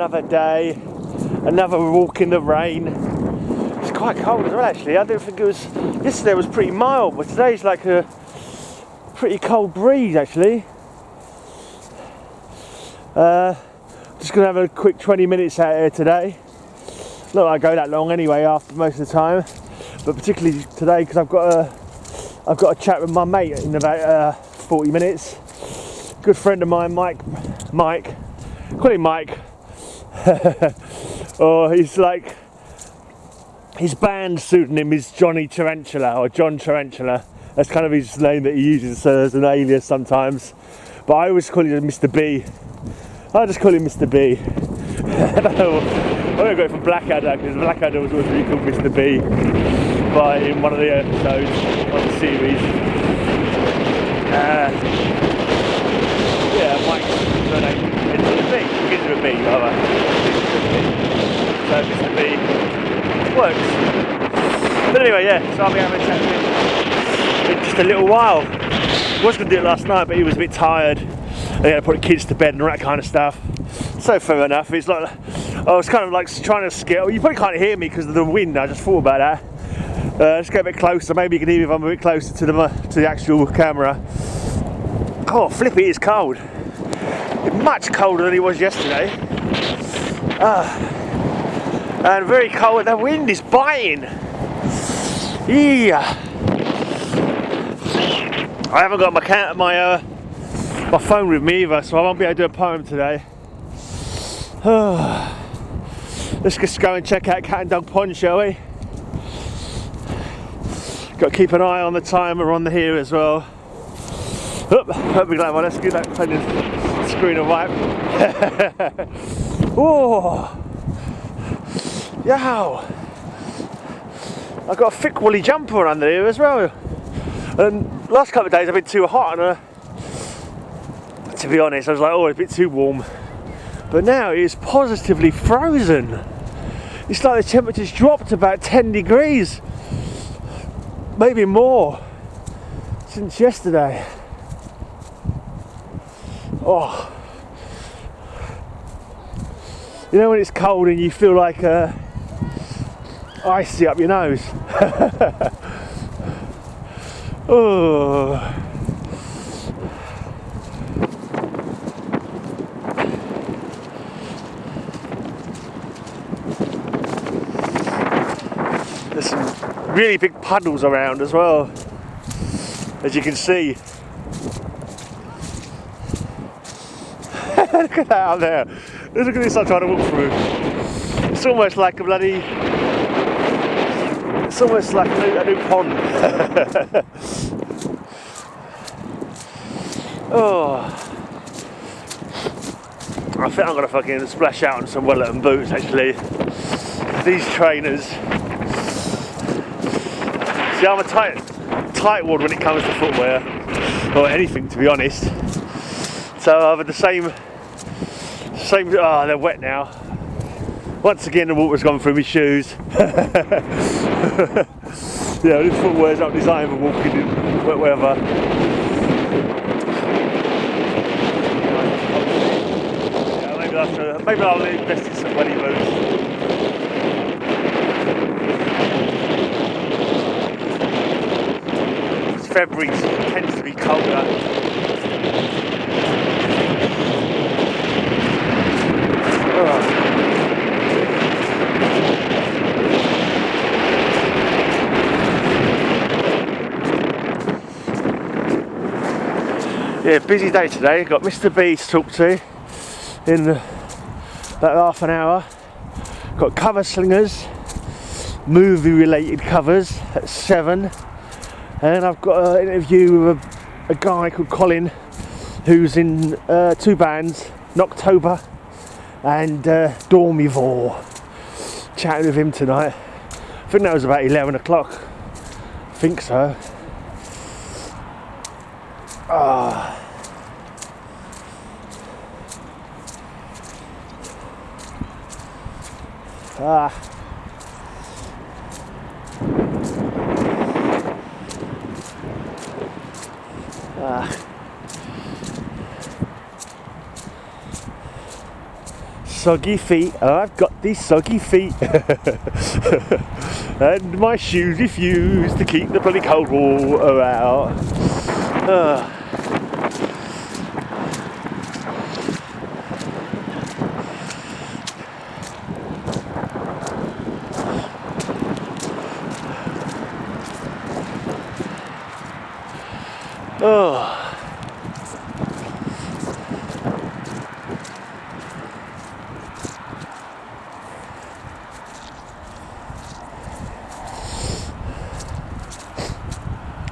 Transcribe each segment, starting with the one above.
another day, another walk in the rain. It's quite cold as well actually. I don't think it was, yesterday was pretty mild, but today's like a pretty cold breeze actually. Just gonna have a quick 20 minutes out here today. Not that I go that long anyway after most of the time, but particularly today because I've got a chat with my mate in about 40 minutes. Good friend of mine, Mike, call him Mike. Or he's like, his band pseudonym is Johnny Tarantula or John Tarantula. That's kind of his name that he uses as an alias sometimes. But I always call him Mr. B. I just call him Mr. B. I don't know. I'm going to go for Blackadder because Blackadder was always really called Mr. B in one of the episodes of the series. Yeah, Mike's name begins with a B. Begins with a B, rather. So Mr. B works. But anyway, yeah, so I'll be having a chat with him in just a little while. I was going to do it last night, but he was a bit tired. I had to put the kids to bed and all that kind of stuff. So fair enough. It's like I was kind of like trying to scare. You probably can't hear me because of the wind. I just thought about that. Let's get a bit closer. Maybe you can hear me if I'm a bit closer to the actual camera. Oh, flippy! It's cold. It's much colder than it was yesterday. And very cold. The wind is biting. Yeah. I haven't got my phone with me either, so I won't be able to do a poem today. Let's just go and check out Cat and Dog Pond, shall we? Got to keep an eye on the timer on here as well. Hope we got one. Let's get that kind of screen and wipe. Oh, yow! I've got a thick woolly jumper under here as well. And last couple of days I've been too hot, and to be honest, I was like, oh, it's a bit too warm. But now it's positively frozen. It's like the temperature's dropped about 10 degrees, maybe more, since yesterday. Oh, you know when it's cold and you feel like icy up your nose. Oh. There's some really big puddles around as well, as you can see. Look at that out there. Look at this I'm trying to walk through. It's almost like a bloody... It's almost like a new pond. Oh. I think I'm going to fucking splash out on some Wellington boots actually. These trainers. See, I'm a tightwad when it comes to footwear. Or anything, to be honest. So I've had the same, oh, they're wet now. Once again the water's gone through my shoes. Yeah, this footwear's not designed for walking in wet weather. Yeah, maybe I'll invest in some welly boots. February tends to be colder. Yeah, busy day today. Got Mr. B to talk to in about half an hour. Got cover slingers, movie related covers at 7. And I've got an interview with a guy called Colin who's in 2 bands, Noctober and Dormivore. Chatting with him tonight. I think that was about 11 o'clock. I think so. Ah. soggy feet. I've got these soggy feet. And my shoes refuse to keep the bloody cold water out. Oh.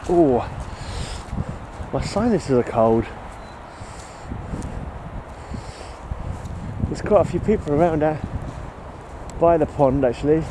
Oh, my sinuses are cold. There's quite a few people around there by the pond actually.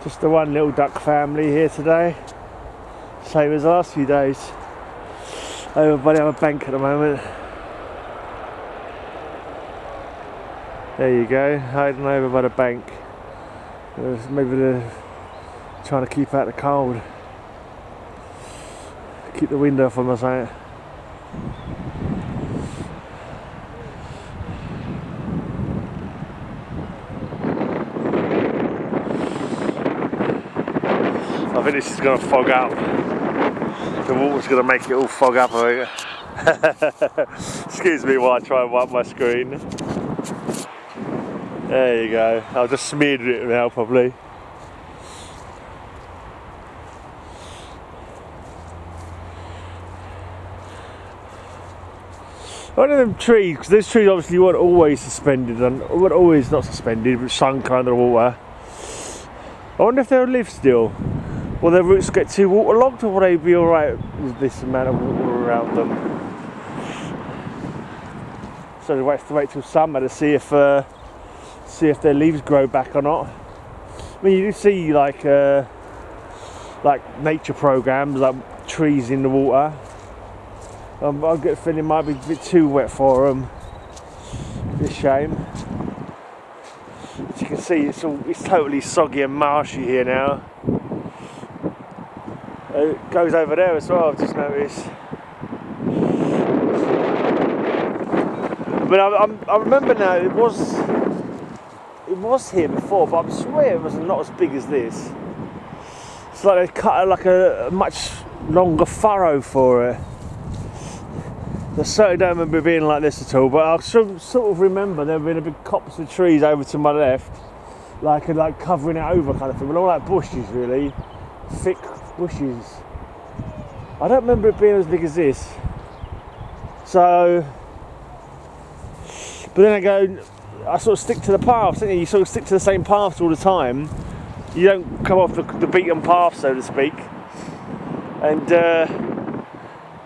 Just the one little duck family here today, same as the last few days. Over by the other bank at the moment. There you go, hiding over by the bank. Maybe they're trying to keep out the cold. Keep the window off them or something. I think this is going to fog up. The water's going to make it all fog up, I think. Excuse me while I try and wipe my screen. There you go. I've just smeared it now, probably. One of them trees, because those trees obviously weren't always suspended, and weren't always not suspended, but sunk under the water. I wonder if they'll live still. Will their roots get too waterlogged, or will they be alright with this amount of water around them? So we have to wait till summer to see if their leaves grow back or not. I mean, you do see like nature programs, like trees in the water. I get a feeling it might be a bit too wet for them. It's a shame. As you can see, it's totally soggy and marshy here now. It goes over there as well, I've just noticed. But I remember now, it was here before, but I swear it was not as big as this. It's like they cut like a much longer furrow for it. I certainly don't remember it being like this at all, but I sort of remember there being a big copse of trees over to my left, like covering it over kind of thing, but all like bushes really, thick bushes. I don't remember it being as big as this. So, but then I sort of stick to the path, don't you? You sort of stick to the same paths all the time. You don't come off the beaten path, so to speak. And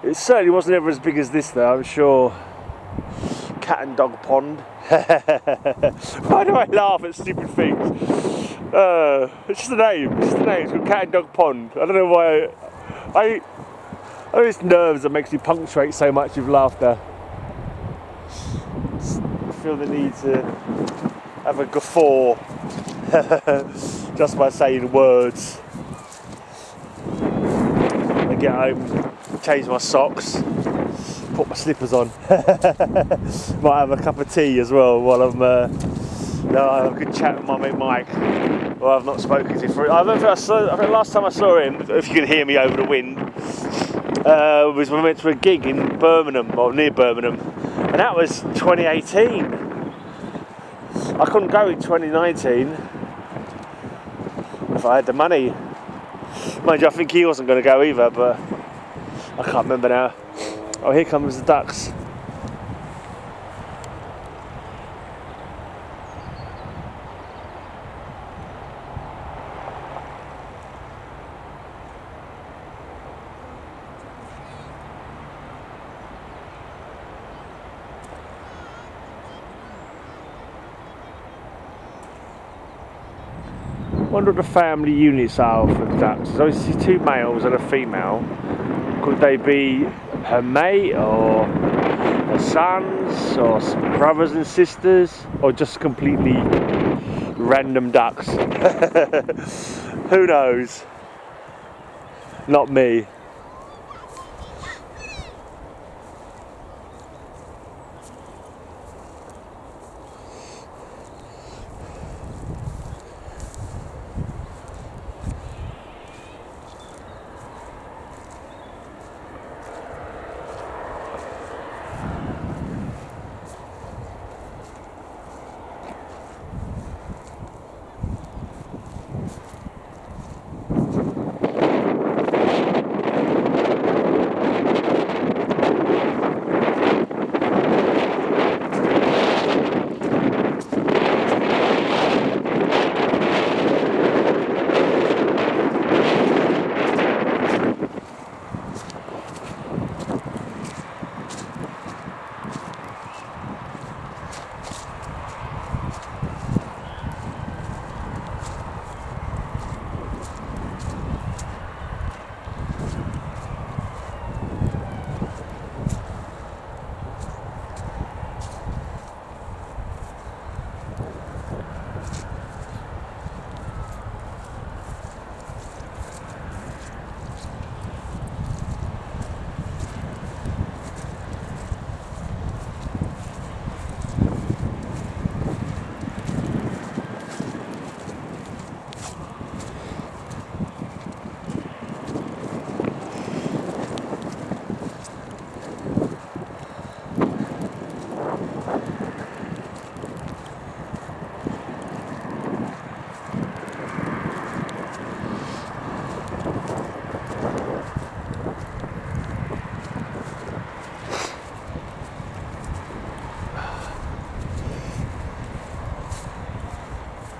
it certainly wasn't ever as big as this, though, I'm sure. Cat and dog pond. Why do I laugh at stupid things? It's just a name. It's called Cat and Dog Pond. I don't know why. I know it's nerves that makes me punctuate so much with laughter. I feel the need to have a guffaw just by saying words. I get home, change my socks, put my slippers on. Might have a cup of tea as well while I'm I have a good chat with my mate Mike, who I've not spoken to for. I think last time I saw him, if you can hear me over the wind, was when we went to a gig in Birmingham, or near Birmingham, and that was 2018. I couldn't go in 2019 if I had the money. Mind you, I think he wasn't going to go either, but I can't remember now. Oh, here comes the ducks. I wonder what the family units are for ducks. There's obviously 2 males and a female. Could they be her mate or her sons or brothers and sisters, or just completely random ducks? Who knows? Not me.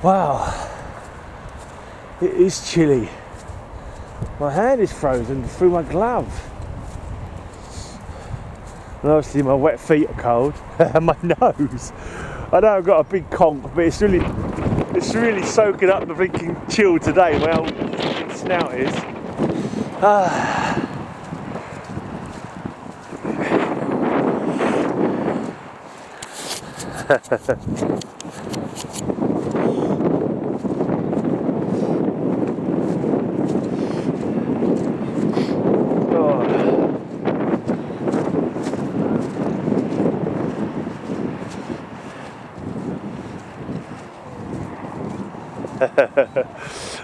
Wow, it is chilly. My hand is frozen through my glove. And obviously my wet feet are cold. And my nose. I know I've got a big conch, but it's really soaking up the freaking chill today. My old snout is.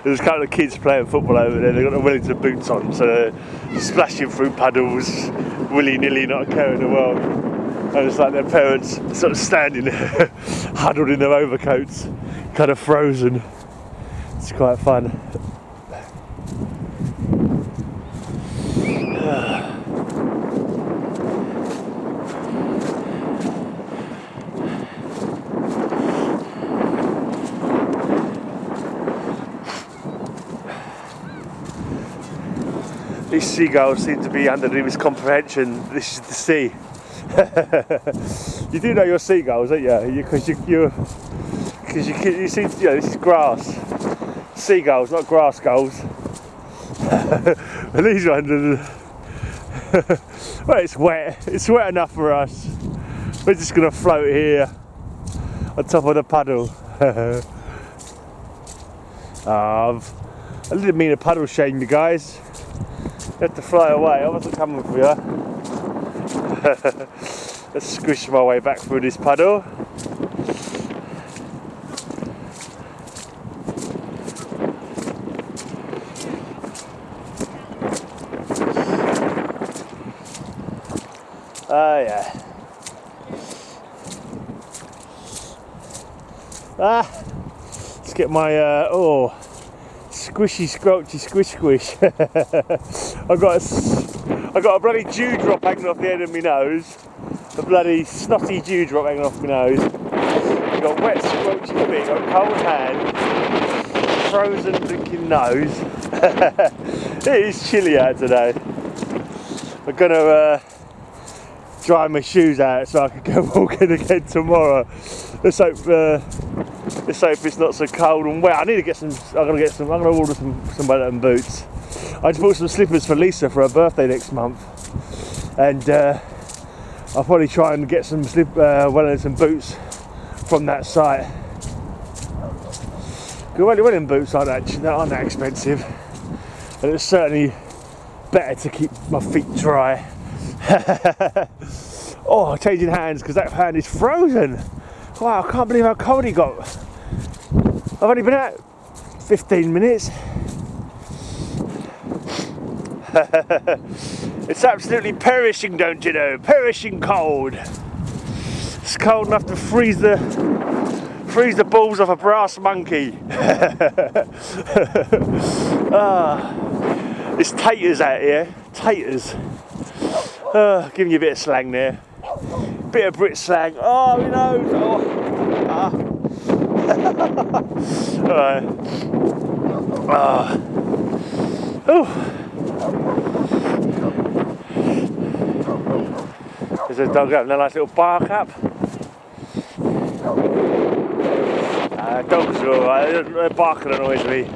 There's a couple of kids playing football over there. They've got the Wellington boots on, so they're splashing through puddles, willy-nilly, not a care in the world. And it's like their parents sort of standing there, huddled in their overcoats, kind of frozen. It's quite fun. These seagulls seem to be under the miscomprehension. This is the sea. You do know you're seagulls, don't you? Because you see, this is grass. Seagulls, not grass gulls. And these are under the. Well, it's wet. It's wet enough for us. We're just gonna float here on top of the puddle. I didn't mean to puddle shame you guys. You have to fly away. I wasn't coming for you. Let's squish my way back through this puddle. Oh yeah. Let's get my squishy, squelchy, squish. I got a bloody dewdrop hanging off the end of my nose. A bloody snotty dewdrop hanging off my nose. I got wet, squelchy feet. Got cold hand. Frozen drinking nose. It is chilly out today. I'm gonna dry my shoes out so I can go walking again tomorrow. Let's hope it's not so cold and wet. I need to get some. I'm gonna order some Wellington boots. I just bought some slippers for Lisa for her birthday next month, and I'll probably try and get some Wellington boots from that site. Wellington boots aren't that expensive, and it's certainly better to keep my feet dry. Oh, changing hands because that hand is frozen. Wow, I can't believe how cold it got. I've only been out 15 minutes. It's absolutely perishing, don't you know? Perishing cold. It's cold enough to freeze the balls off a brass monkey. It's taters out here. Taters. Giving you a bit of slang there. Bit of Brit slang. Oh, you know. Alright. There's a dog having a nice little bark up. Dogs are alright, their barking annoys me.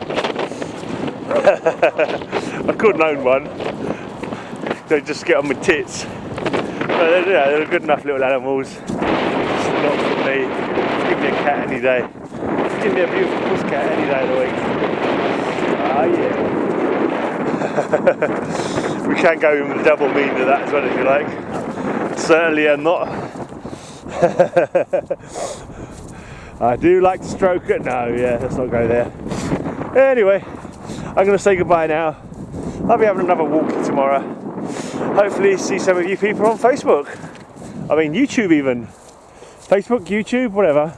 I couldn't own one. They just get on my tits. But they're good enough little animals. Just not for me. Give me a cat any day. Give me a beautiful puss cat any day of the week. Ah, yeah. We can go in with the double meaning of that as well if you like. Certainly am not. I do like to stroke it. No, yeah, let's not go there. Anyway, I'm going to say goodbye now. I'll be having another walkie tomorrow. Hopefully see some of you people on Facebook. I mean YouTube even. Facebook, YouTube, whatever.